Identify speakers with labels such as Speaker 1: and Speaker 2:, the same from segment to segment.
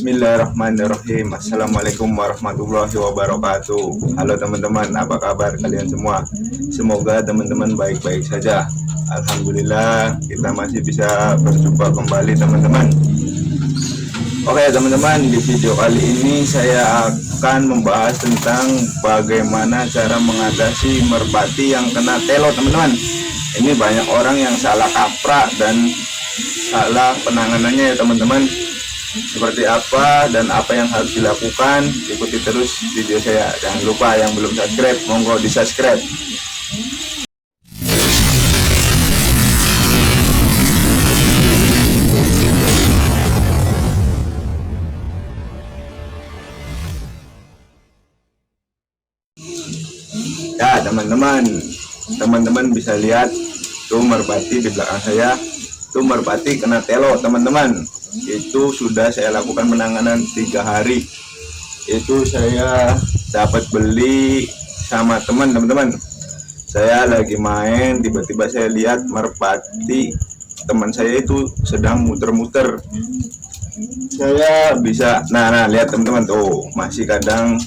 Speaker 1: Bismillahirrahmanirrahim. Assalamualaikum warahmatullahi wabarakatuh. Halo teman-teman, apa kabar kalian semua? Semoga teman-teman baik-baik saja. Alhamdulillah kita masih bisa berjumpa kembali teman-teman. Oke teman-teman, di video kali ini saya akan membahas tentang bagaimana cara mengatasi merpati yang kena telo teman-teman. Ini banyak orang yang salah kaprah dan salah penanganannya ya teman-teman. Seperti apa dan apa yang harus dilakukan, ikuti terus video saya. Jangan lupa yang belum subscribe, monggo di subscribe. Ya teman-teman bisa lihat tuh merpati di belakang saya, tuh merpati kena telo teman-teman. Itu sudah saya lakukan penanganan 3 hari. Itu saya dapat beli sama teman-teman. Saya lagi main, tiba-tiba saya lihat merpati teman saya itu sedang muter-muter. Saya bisa, nah lihat teman-teman tuh, masih kadang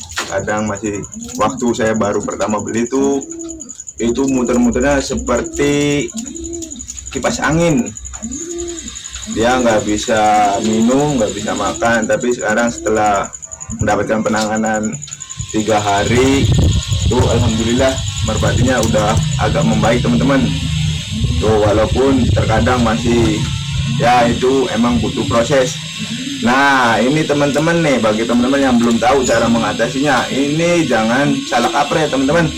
Speaker 1: masih waktu saya baru pertama beli tuh, itu muter-muternya seperti kipas angin. Dia nggak bisa minum, nggak bisa makan. Tapi sekarang setelah mendapatkan penanganan 3 hari tuh, alhamdulillah merpatinya udah agak membaik teman-teman tuh, walaupun terkadang masih, ya itu emang butuh proses. Nah ini teman-teman nih, bagi teman-teman yang belum tahu cara mengatasinya, ini jangan salah kaprah ya teman-teman.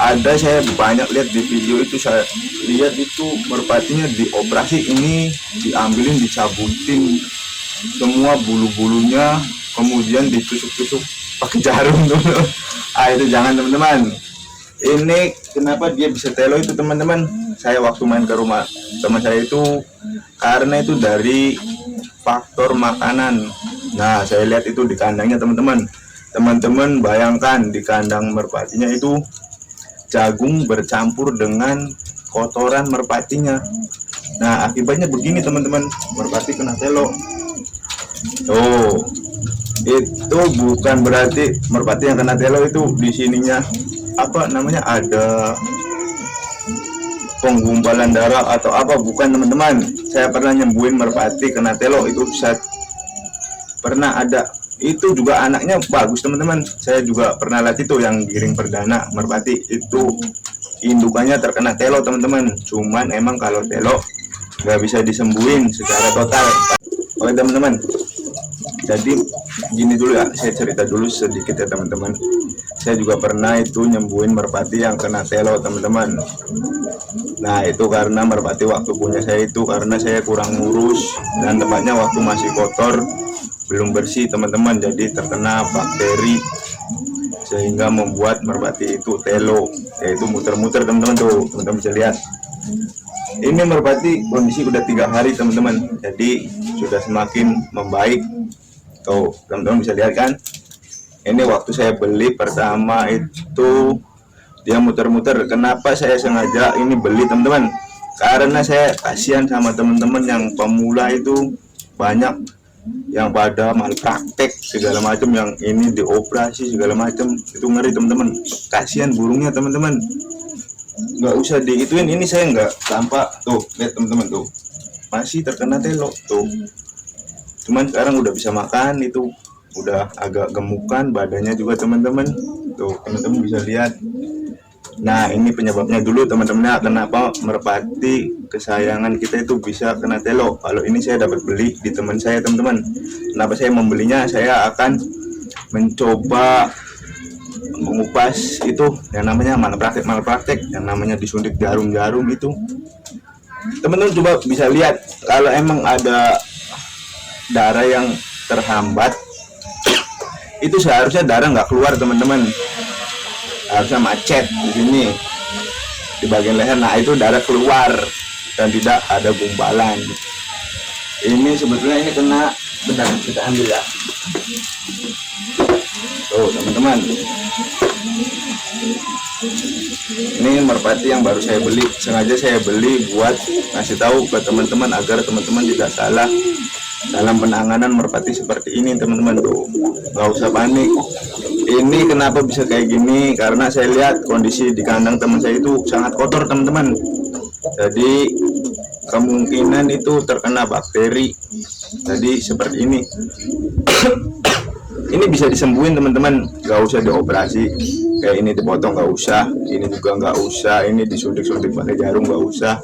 Speaker 1: Ada, saya banyak lihat di video itu, saya lihat itu merpatinya dioperasi, ini diambilin, dicabutin semua bulu-bulunya, kemudian ditusuk-tusuk pakai jarum tuh. Itu jangan teman-teman. Ini kenapa dia bisa telo itu teman-teman, saya waktu main ke rumah teman saya itu, karena itu dari faktor makanan. Nah saya lihat itu di kandangnya teman-teman bayangkan di kandang merpatinya itu jagung bercampur dengan kotoran merpatinya. Nah akibatnya begini teman-teman, merpati kena telo. Itu bukan berarti merpati yang kena telo itu di sininya apa namanya, ada penggumpalan darah atau apa, bukan teman-teman. Saya pernah nyembuhin merpati kena telo, itu saya pernah ada. Itu juga anaknya bagus teman-teman. Saya juga pernah lihat itu yang giring perdana merpati itu, indukannya terkena telo teman-teman. Cuman emang kalau telo nggak bisa disembuhin secara total. Oke teman-teman, jadi gini dulu ya, saya cerita dulu sedikit ya teman-teman. Saya juga pernah itu nyembuhin merpati yang kena telo teman-teman. Nah itu karena merpati waktu punya saya itu, karena saya kurang ngurus dan tempatnya waktu masih kotor, belum bersih teman-teman, jadi terkena bakteri sehingga membuat merpati itu telo, yaitu muter-muter teman-teman tuh. Teman-teman bisa lihat ini merpati kondisi udah 3 hari teman-teman, jadi sudah semakin membaik tuh. Teman-teman bisa lihat kan, ini waktu saya beli pertama itu dia muter-muter. Kenapa saya sengaja ini beli teman-teman, karena saya kasihan sama teman-teman yang pemula itu, banyak yang pada malpraktek segala macam, yang ini dioperasi segala macam, itu ngeri teman-teman. Kasihan burungnya teman-teman, nggak usah diituin. Ini saya nggak tampak tuh, lihat teman-teman tuh, masih terkena telo tuh. Cuman sekarang udah bisa makan, itu udah agak gemukan badannya juga teman-teman tuh, teman-teman bisa lihat. Nah ini penyebabnya dulu teman-teman, kenapa merpati kesayangan kita itu bisa kena telo. Kalau ini saya dapat beli di teman saya teman-teman. Kenapa saya membelinya, saya akan mencoba mengupas itu yang namanya malpraktek, yang namanya disuntik jarum-jarum itu. Teman-teman coba bisa lihat, kalau emang ada darah yang terhambat, itu seharusnya darah nggak keluar teman-teman, harusnya macet di sini di bagian leher. Nah itu darah keluar dan tidak ada gumpalan. Ini sebetulnya ini kena, bentar kita ambil ya tuh teman-teman. Ini merpati yang baru saya beli, sengaja saya beli buat ngasih tahu ke teman-teman agar teman-teman tidak salah dalam penanganan merpati seperti ini teman-teman. Tuh nggak usah panik. Ini kenapa bisa kayak gini, karena saya lihat kondisi di kandang teman saya itu sangat kotor teman-teman. Jadi kemungkinan itu terkena bakteri. Jadi seperti ini. Ini bisa disembuhin teman-teman, nggak usah dioperasi. Kayak ini dipotong nggak usah, ini juga nggak usah, ini disuntik-suntik pakai jarum nggak usah.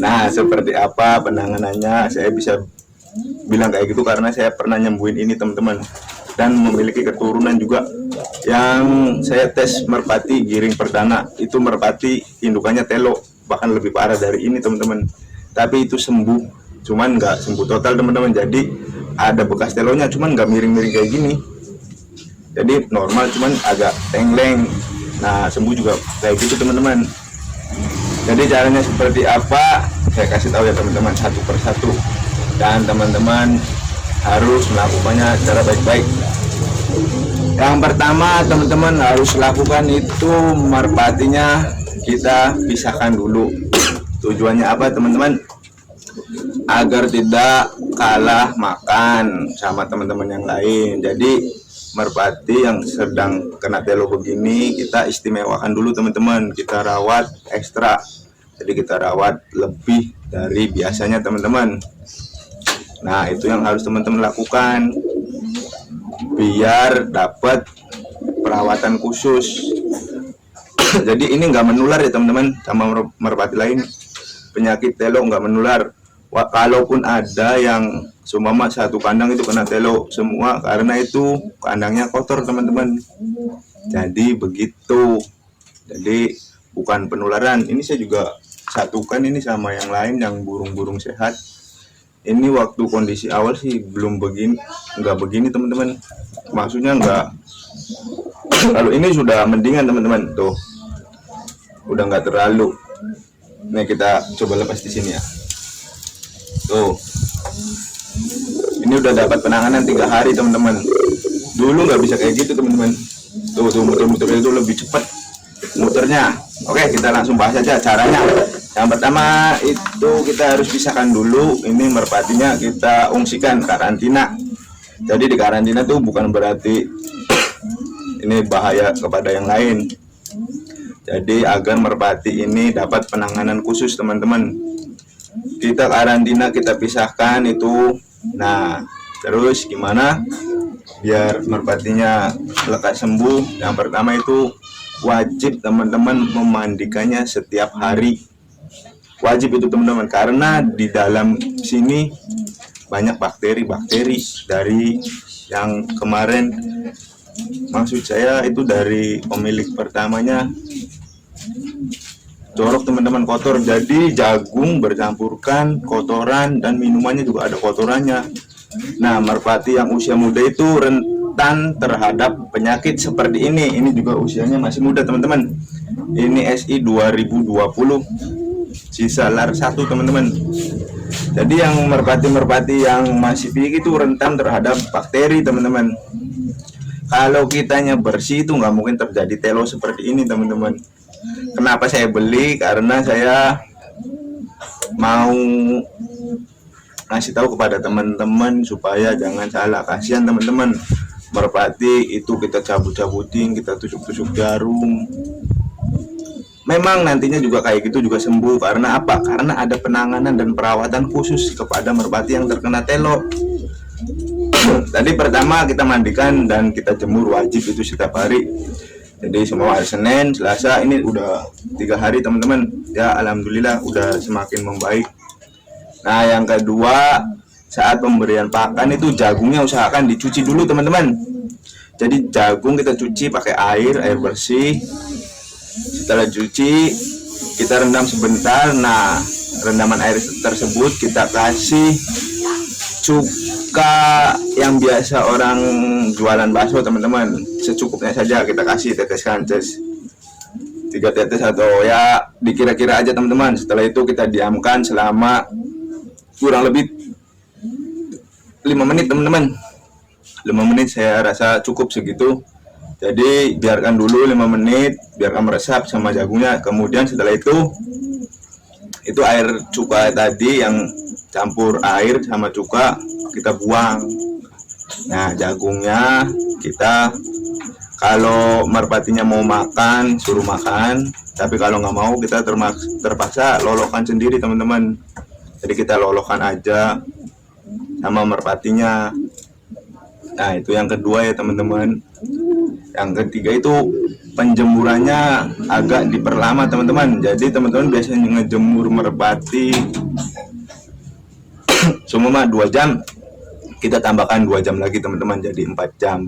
Speaker 1: Nah seperti apa penanganannya, saya bisa bilang kayak gitu karena saya pernah nyembuhin ini teman-teman, dan memiliki keturunan juga yang saya tes merpati giring perdana. Itu merpati indukannya telo, bahkan lebih parah dari ini teman-teman, tapi itu sembuh, cuman nggak sembuh total teman-teman. Jadi ada bekas telonya, cuman nggak miring-miring kayak gini, jadi normal, cuman agak tengleng. Nah sembuh juga kayak gitu teman-teman. Jadi caranya seperti apa saya kasih tahu ya teman-teman, satu persatu, dan teman-teman harus melakukannya secara baik-baik. Yang pertama teman-teman harus lakukan itu merpatinya kita pisahkan dulu. Tujuannya apa teman-teman? Agar tidak kalah makan sama teman-teman yang lain. Jadi merpati yang sedang kena telo begini kita istimewakan dulu teman-teman, kita rawat ekstra. Jadi kita rawat lebih dari biasanya teman-teman. Nah itu yang harus teman-teman lakukan biar dapat perawatan khusus. Jadi ini nggak menular ya teman-teman sama merpati lain. Penyakit telo nggak menular. Kalaupun ada yang seumpama satu kandang itu kena telo semua, karena itu kandangnya kotor teman-teman. Jadi begitu. Jadi bukan penularan. Ini saya juga satukan ini sama yang lain yang burung-burung sehat. Ini waktu kondisi awal sih belum begini, nggak begini teman-teman. Maksudnya nggak. Kalau ini sudah mendingan teman-teman, tuh udah nggak terlalu. Nih kita coba lepas di sini ya. Tuh, ini udah dapat penanganan 3 hari teman-teman. Dulu nggak bisa kayak gitu teman-teman. Tuh muter-muter itu lebih cepat muternya. Oke, kita langsung bahas aja caranya. Yang pertama itu kita harus pisahkan dulu. Ini merpatinya kita ungsikan karantina. Jadi di karantina tuh bukan berarti ini bahaya kepada yang lain. Jadi agar merpati ini dapat penanganan khusus teman-teman, kita karantina, kita pisahkan itu. Nah terus gimana biar merpatinya lekas sembuh? Yang pertama itu wajib teman-teman memandikannya setiap hari. Wajib itu teman-teman, karena di dalam sini banyak bakteri-bakteri dari yang kemarin. Maksud saya itu dari pemilik pertamanya jorok teman-teman, kotor. Jadi jagung bercampurkan kotoran dan minumannya juga ada kotorannya. Nah merpati yang usia muda itu rentan terhadap penyakit seperti ini. Ini juga usianya masih muda teman-teman. Ini SI 2020 sisa lar 1 teman-teman. Jadi yang merpati-merpati yang masih big itu rentan terhadap bakteri teman-teman. Kalau kitanya bersih itu nggak mungkin terjadi telo seperti ini teman-teman. Kenapa saya beli? Karena saya mau ngasih tahu kepada teman-teman supaya jangan salah. Kasihan teman-teman, merpati itu kita cabut-cabutin, kita tusuk-tusuk jarum. Memang nantinya juga kayak gitu juga sembuh. Karena apa? Karena ada penanganan dan perawatan khusus kepada merpati yang terkena telo. Tadi pertama kita mandikan dan kita jemur, wajib itu setiap hari. Jadi semua hari Senin, Selasa, ini udah 3 hari teman-teman. Ya alhamdulillah udah semakin membaik. Nah yang kedua, saat pemberian pakan itu jagungnya usahakan dicuci dulu teman-teman. Jadi jagung kita cuci pakai air bersih. Setelah cuci kita rendam sebentar. Nah rendaman air tersebut kita kasih cuka yang biasa orang jualan bakso teman-teman, secukupnya saja kita kasih tetes kances 3 tetes atau ya dikira-kira aja teman-teman. Setelah itu kita diamkan selama kurang lebih 5 menit teman-teman. 5 menit saya rasa cukup segitu. Jadi biarkan dulu 5 menit, biarkan meresap sama jagungnya. Kemudian setelah itu air cuka tadi yang campur air sama cuka kita buang. Nah, jagungnya kita kalau merpatinya mau makan, suruh makan. Tapi kalau nggak mau, kita terpaksa lolokan sendiri teman-teman. Jadi kita lolokan aja sama merpatinya. Nah, itu yang kedua ya teman-teman. Yang ketiga itu penjemurannya agak diperlama teman-teman. Jadi teman-teman biasanya ngejemur merpati cuma 2 jam, kita tambahkan 2 jam lagi teman-teman, jadi 4 jam.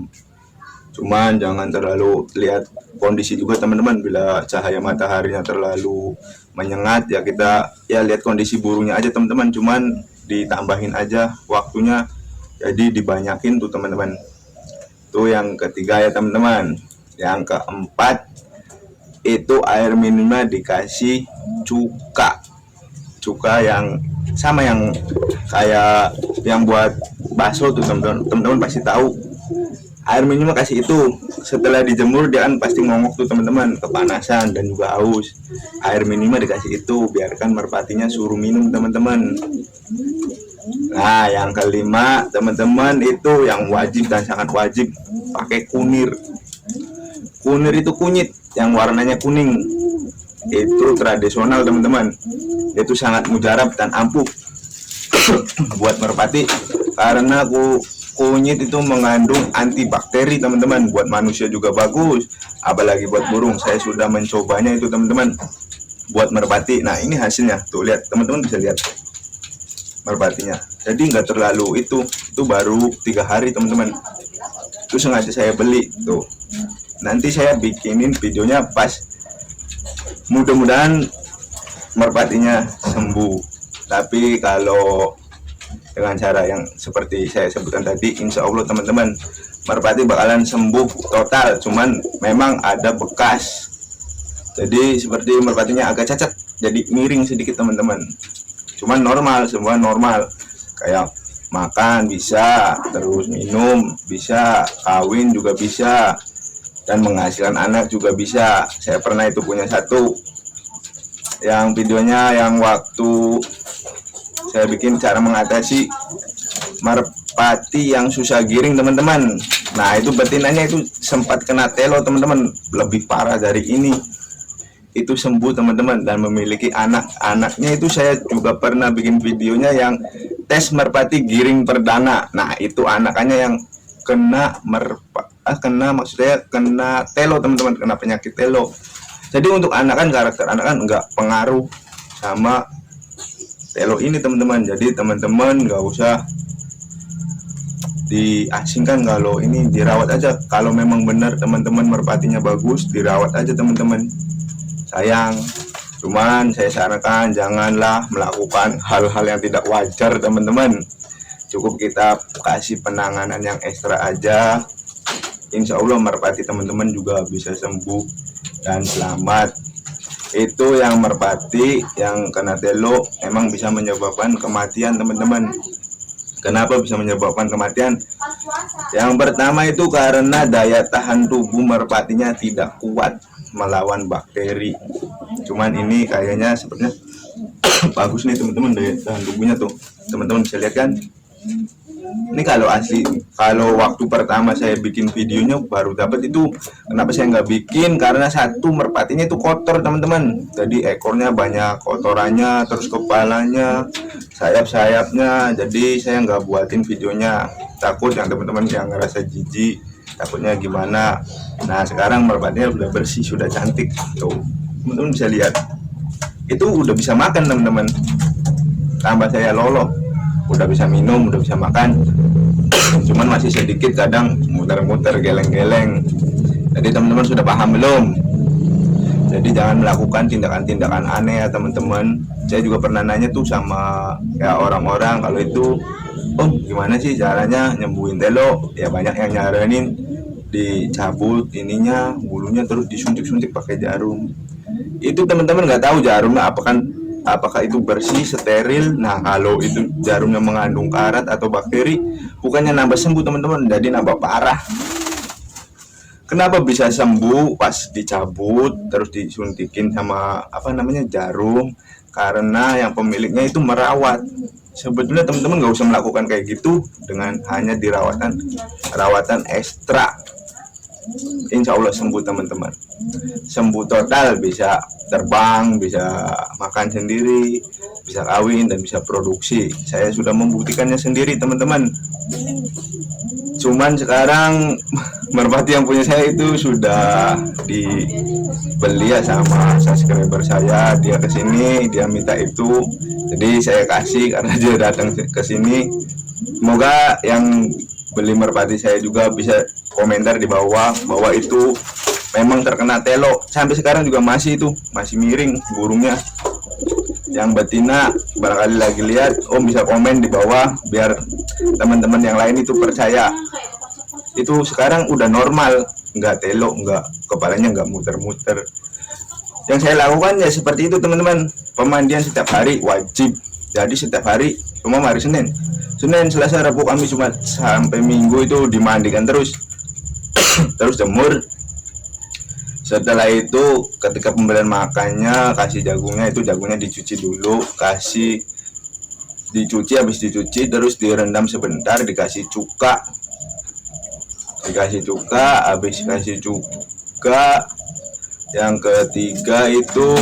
Speaker 1: Cuman jangan terlalu lihat kondisi juga teman-teman. Bila cahaya mataharinya terlalu menyengat ya kita ya lihat kondisi burungnya aja teman-teman. Cuman ditambahin aja waktunya, jadi dibanyakin tuh teman-teman. Itu yang ketiga ya teman-teman. Yang keempat itu air minumnya dikasih cuka yang sama yang kayak yang buat bakso tuh teman-teman pasti tahu. Air minumnya kasih itu. Setelah dijemur dia kan pasti ngongok tuh teman-teman, kepanasan dan juga haus. Air minumnya dikasih itu, biarkan merpatinya suruh minum teman-teman. Nah, yang kelima teman-teman itu yang wajib dan sangat wajib, pakai kunir. Kunir itu kunyit yang warnanya kuning. Itu tradisional teman-teman. Itu sangat mujarab dan ampuh buat merpati karena kunyit itu mengandung antibakteri teman-teman. Buat manusia juga bagus, apalagi buat burung. Saya sudah mencobanya itu teman-teman buat merpati. Nah, ini hasilnya tuh, lihat teman-teman, bisa lihat merpatinya. Jadi nggak terlalu itu baru 3 hari teman-teman. Itu sengaja saya beli tuh. Nanti saya bikinin videonya pas, mudah-mudahan merpatinya sembuh. Tapi kalau dengan cara yang seperti saya sebutkan tadi, insya Allah teman-teman merpati bakalan sembuh total. Cuman memang ada bekas, jadi seperti merpatinya agak cacat, jadi miring sedikit teman-teman. Cuman normal, semua normal, kayak makan bisa, terus minum bisa, kawin juga bisa, dan menghasilkan anak juga bisa. Saya pernah itu punya satu, yang videonya yang waktu saya bikin cara mengatasi merpati yang susah giring teman-teman. Nah, itu betinanya itu sempat kena telo teman-teman, lebih parah dari ini. Itu sembuh teman-teman dan memiliki anak-anaknya. Itu saya juga pernah bikin videonya yang tes merpati giring perdana. Nah, itu anakannya yang kena maksudnya kena telo teman-teman, kena penyakit telo. Jadi untuk anakan, karakter anakan nggak pengaruh sama telo ini teman-teman. Jadi teman-teman nggak usah diasingkan, kalau ini dirawat aja. Kalau memang benar teman-teman merpatinya bagus, dirawat aja teman-teman, sayang. Cuman saya sarankan janganlah melakukan hal-hal yang tidak wajar teman-teman. Cukup kita kasih penanganan yang ekstra aja, insya Allah merpati teman-teman juga bisa sembuh dan selamat. Itu yang merpati yang kena telo emang bisa menyebabkan kematian teman-teman. Kenapa bisa menyebabkan kematian? Yang pertama itu karena daya tahan tubuh merpatinya tidak kuat melawan bakteri. Cuman ini kayaknya sepertinya bagus nih teman-teman, daya tahan tubuhnya tuh teman-teman bisa lihat kan. Ini kalau asli, kalau waktu pertama saya bikin videonya baru dapat itu. Kenapa saya nggak bikin? Karena satu, merpatinya itu kotor teman-teman. Jadi ekornya banyak kotorannya, terus kepalanya, sayap-sayapnya. Jadi saya nggak buatin videonya. Takut yang teman-teman yang ngerasa jijik, takutnya gimana. Nah, sekarang merpatinya udah bersih, sudah cantik tuh. Teman-teman bisa lihat. Itu udah bisa makan teman-teman. Tambah saya loloh, udah bisa minum, udah bisa makan. Cuman masih sedikit kadang muter-muter, geleng-geleng. Jadi teman-teman sudah paham belum? Jadi jangan melakukan tindakan-tindakan aneh ya teman-teman. Saya juga pernah nanya tuh sama ya orang-orang, kalau itu gimana sih caranya nyembuhin telo? Ya banyak yang nyaranin dicabut ininya, bulunya, terus disuntik-suntik pakai jarum. Itu teman-teman nggak tahu jarumnya apakah itu bersih, steril. Nah, kalau itu jarumnya mengandung karat atau bakteri, bukannya nambah sembuh teman-teman, jadi nambah parah. Kenapa bisa sembuh pas dicabut terus disuntikin sama jarum? Karena yang pemiliknya itu merawat. Sebetulnya teman-teman nggak usah melakukan kayak gitu dengan hanya rawatan ekstra. Insya Allah sembuh teman-teman, sembuh total, bisa terbang, bisa makan sendiri, bisa kawin, dan bisa produksi. Saya sudah membuktikannya sendiri teman-teman. Cuman sekarang merpati yang punya saya itu sudah dibeli ya sama subscriber saya. Dia kesini, dia minta itu, jadi saya kasih karena dia datang ke sini. Semoga yang beli merpati saya juga bisa komentar di bawah bahwa itu memang terkena telo. Sampai sekarang juga masih miring burungnya. Yang betina barangkali lagi lihat, Om bisa komen di bawah biar teman-teman yang lain itu percaya. Itu sekarang udah normal, nggak telo, nggak kepalanya nggak muter-muter. Yang saya lakukan ya seperti itu teman-teman. Pemandian setiap hari wajib. Jadi setiap hari, cuma hari Senin, Selasa, Rabu, Kamis, Jumat sampai Minggu itu dimandikan terus. Terus jemur. Setelah itu ketika pemberian makannya, kasih jagungnya, itu jagungnya dicuci dulu, habis dicuci terus direndam sebentar, dikasih cuka, habis kasih cuka. Yang ketiga itu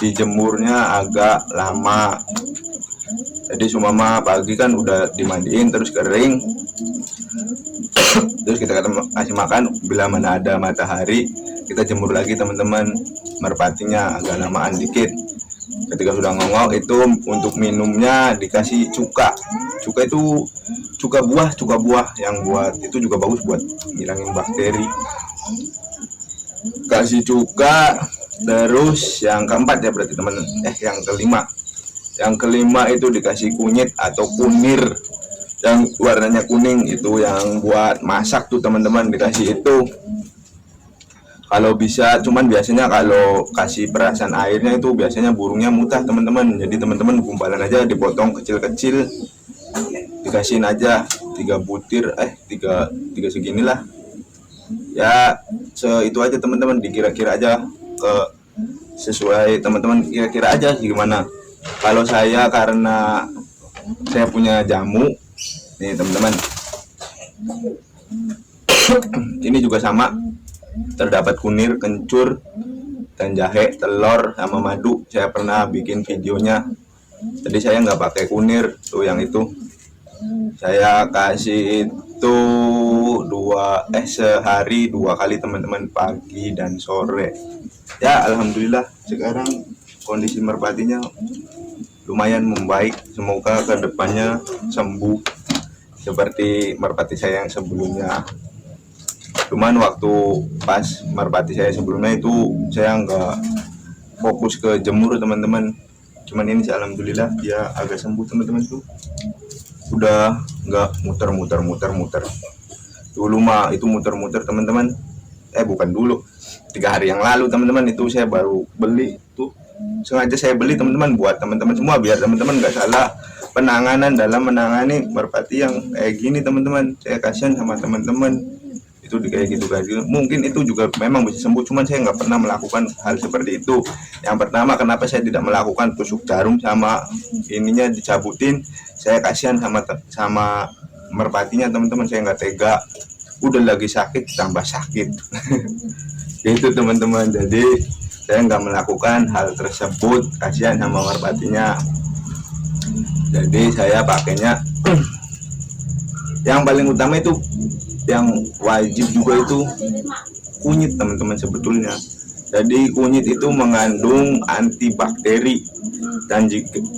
Speaker 1: dijemurnya agak lama. Jadi sumama pagi kan udah dimandiin terus kering, terus kita kasih makan. Bila mana ada matahari kita jemur lagi teman-teman, merpatinya agak lamaan dikit. Ketika sudah ngongok itu untuk minumnya dikasih cuka itu cuka buah yang buat itu juga bagus buat ngilangin bakteri. Kasih cuka. Terus yang keempat ya berarti teman, yang kelima itu dikasih kunyit atau kunir yang warnanya kuning, itu yang buat masak tuh teman-teman, dikasih itu kalau bisa. Cuman biasanya kalau kasih perasan airnya itu biasanya burungnya muntah teman-teman. Jadi teman-teman gumpalan aja, dipotong kecil-kecil, dikasihin aja 3 butir, 3 seginilah ya. Itu aja teman-teman, dikira-kira aja sesuai teman-teman, kira-kira aja gimana. Kalau saya karena saya punya jamu nih teman-teman, ini juga sama, terdapat kunir, kencur, dan jahe, telur, sama madu. Saya pernah bikin videonya. Jadi saya nggak pakai kunir tuh, yang itu saya kasih itu sehari 2 kali teman-teman, pagi dan sore. Ya alhamdulillah sekarang kondisi merpatinya lumayan membaik. Semoga kedepannya sembuh seperti merpati saya yang sebelumnya. Cuman waktu pas merpati saya sebelumnya itu saya nggak fokus ke jemur teman-teman. Cuman ini alhamdulillah dia agak sembuh teman-teman, tuh udah nggak muter-muter. Dulu mah itu muter-muter teman-teman. Bukan dulu, 3 hari yang lalu teman-teman, itu saya baru beli tuh. Sengaja saya beli teman-teman buat teman-teman semua, biar teman-teman nggak salah penanganan dalam menangani merpati yang kayak gini teman-teman. Saya kasihan sama teman-teman itu kayak gitu. Mungkin itu juga memang bisa sembuh, cuman saya nggak pernah melakukan hal seperti itu. Yang pertama, kenapa saya tidak melakukan tusuk jarum sama ininya dicabutin? Saya kasihan sama merpatinya teman-teman, saya nggak tega. Udah lagi sakit tambah sakit. Itu teman-teman, jadi saya nggak melakukan hal tersebut, kasihan sama merpatinya. Jadi saya pakainya yang paling utama itu, yang wajib juga itu kunyit teman-teman sebetulnya. Jadi kunyit itu mengandung antibakteri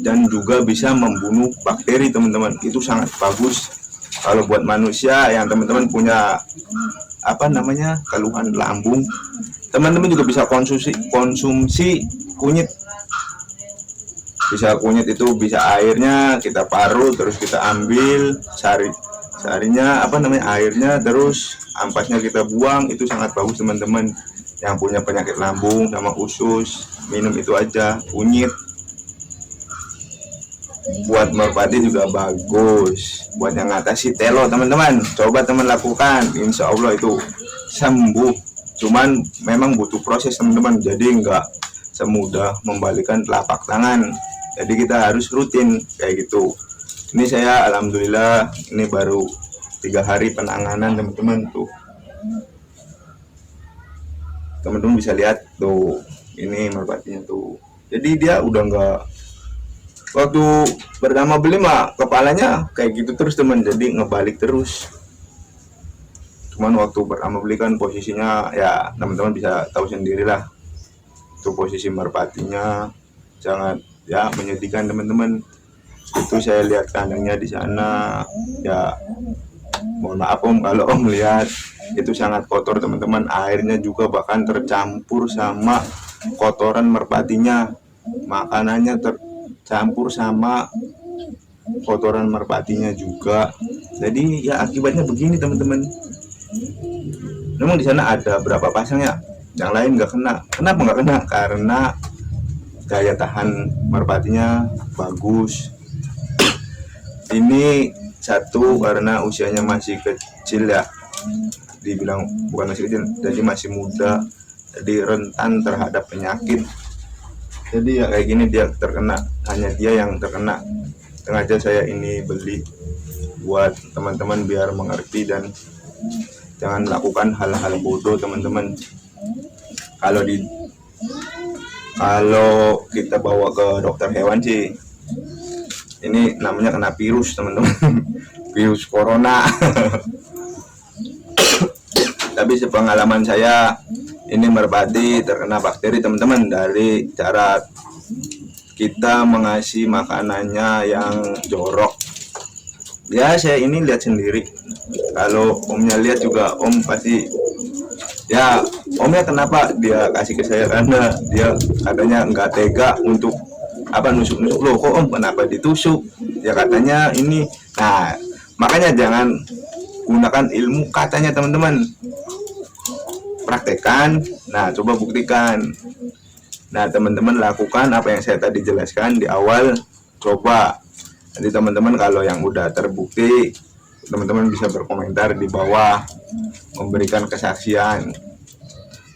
Speaker 1: dan juga bisa membunuh bakteri teman-teman. Itu sangat bagus kalau buat manusia yang teman-teman punya keluhan lambung. Teman-teman juga bisa konsumsi kunyit. Kunyit itu bisa airnya kita parut, terus kita ambil airnya, terus ampasnya kita buang. Itu sangat bagus teman-teman. Yang punya penyakit lambung sama usus, minum itu aja kunyit. Buat merpati juga bagus, buat yang ngatasi telo teman-teman. Coba teman lakukan, insya Allah itu sembuh. Cuman memang butuh proses teman-teman, jadi nggak semudah membalikan telapak tangan. jadi kita harus rutin kayak gitu. Ini saya alhamdulillah ini baru 3 hari penanganan teman-teman. Tuh teman-teman bisa lihat tuh, ini merpatinya tuh. Jadi dia udah nggak, waktu pertama beli mah kepalanya kayak gitu terus teman, jadi ngebalik terus. Cuman waktu pertama beli kan posisinya ya teman-teman bisa tahu sendirilah, itu posisi merpatinya sangat ya menyedihkan teman-teman. Itu saya lihat kandangnya di sana ya, mohon maaf om kalau om lihat itu sangat kotor teman-teman, airnya juga bahkan tercampur sama kotoran merpatinya, makanannya tercampur sama kotoran merpatinya juga. Jadi ya akibatnya begini teman-teman. Memang di sana ada berapa pasang ya, yang lain nggak kena. Kenapa nggak kena? Karena daya tahan merpatinya bagus. Ini satu karena usianya masih kecil ya, dibilang bukan masih kecil, jadi masih muda, jadi rentan terhadap penyakit. Jadi ya kayak gini dia terkena, hanya dia yang terkena. Sengaja saya ini beli buat teman-teman biar mengerti dan jangan lakukan hal-hal bodoh teman-teman. Kalau kita bawa ke dokter hewan sih, ini namanya kena virus teman-teman, virus corona. Tapi sepengalaman saya, ini merpati terkena bakteri teman-teman dari cara kita mengasih makanannya yang jorok. Ya saya ini lihat sendiri, kalau omnya lihat juga om pasti ya, omnya kenapa dia kasih ke saya, karena dia katanya nggak tega untuk nusuk-nusuk. Loh kok om kenapa ditusuk, ya katanya ini. Nah makanya jangan gunakan ilmu katanya teman-teman, praktekkan. Nah coba buktikan. Nah teman-teman lakukan apa yang saya tadi jelaskan di awal, coba. Jadi teman-teman kalau yang udah terbukti, teman-teman bisa berkomentar di bawah, memberikan kesaksian.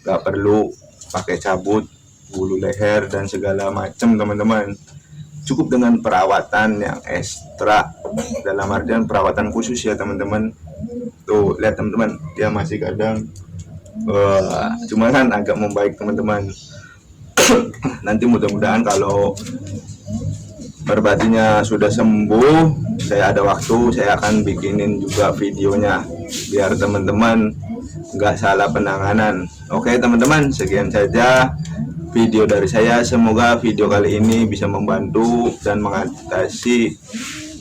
Speaker 1: Gak perlu pakai cabut bulu leher dan segala macam teman-teman, cukup dengan perawatan yang ekstra, dalam artian perawatan khusus ya teman-teman. Tuh lihat teman-teman, dia masih kadang cuma kan agak membaik teman-teman. Nanti mudah-mudahan kalau merpatinya sudah sembuh, saya ada waktu, saya akan bikinin juga videonya biar teman-teman nggak salah penanganan. Oke teman-teman, sekian saja video dari saya. Semoga video kali ini bisa membantu dan mengatasi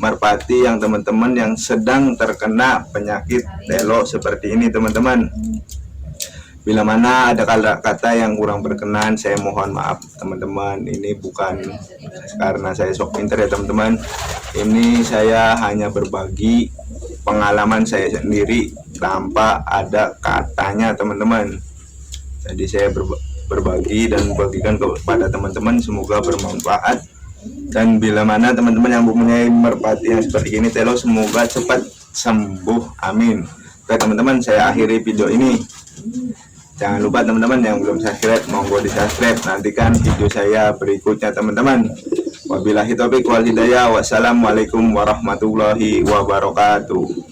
Speaker 1: merpati yang teman-teman yang sedang terkena penyakit telo seperti ini teman-teman. Bila mana ada kata-kata yang kurang berkenan, saya mohon maaf teman-teman. Ini bukan karena saya sok pinter ya teman-teman, ini saya hanya berbagi pengalaman saya sendiri tanpa ada katanya teman-teman. Jadi saya berbagi dan membagikan kepada teman-teman, semoga bermanfaat. Dan bila mana teman-teman yang mempunyai merpati yang seperti ini telo, semoga cepat sembuh, amin. Oke teman-teman, saya akhiri video ini. Jangan lupa teman-teman yang belum subscribe, monggo di subscribe, nantikan video saya berikutnya teman-teman. Wabillahi taufiq wal hidayah, wassalamualaikum warahmatullahi wabarakatuh.